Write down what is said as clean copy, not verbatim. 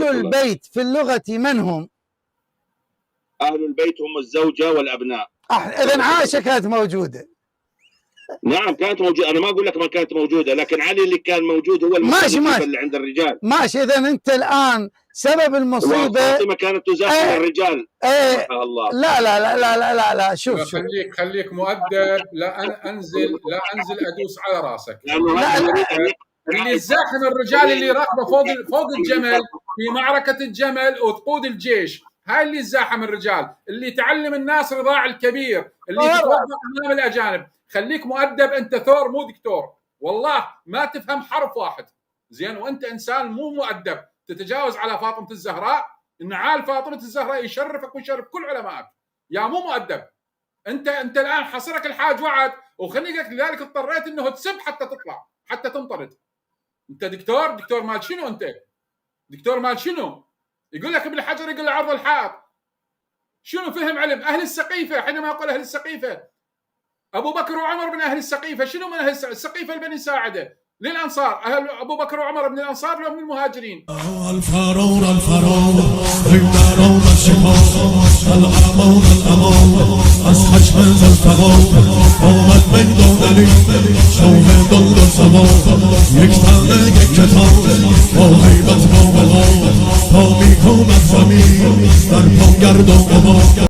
أهل البيت في اللغة من هم؟ أهل البيت هم الزوجة والأبناء. إذن عائشة كانت موجودة. نعم كانت موجودة، أنا ما أقول لك ما كانت موجودة، لكن علي اللي كان موجود هو المصيبة اللي عند الرجال. ماشي، إذن أنت الآن سبب المصيبة فاطمة كانت تزاحم الرجال. الله. لا لا لا لا لا لا, لا. شوف خليك مؤدب. لا انزل ادوس على راسك. اللي يزاحم الرجال اللي راكبه فوق الجمل في معركة الجمل وتقود الجيش، هاي اللي يزاحم الرجال، اللي تعلم الناس رضاع الكبير، اللي تتوضا امام الاجانب. خليك مؤدب، انت ثور مو دكتور، والله ما تفهم حرف واحد زين، وانت انسان مو مؤدب تتجاوز على فاطمة الزهراء. نعال فاطمة الزهراء يشرفك ويشرف كل علمائك يا مو مؤدب. انت الان حصرك الحاج وعد وخنقك، لذلك اضطريت انه تسب حتى تطلع، حتى تنطرد. انت دكتور مال شنو؟ انت دكتور مال شنو؟ يقول لك ابن حجر يقول عرض الحائط. شنو فهم علم اهل السقيفه؟ حينما يقول اهل السقيفه ابو بكر وعمر من اهل السقيفه. شنو من اهل السقيفه؟ البني ساعده للانصار. اهل ابو بكر وعمر من الانصار لو من المهاجرين. الفرعون النارون الشفاء الأمان از خشم زلفقان آمد میدانلی شاه داد سما یک تنه یک کتاب با هیبت با بلا تا میکند زمین در پا گردان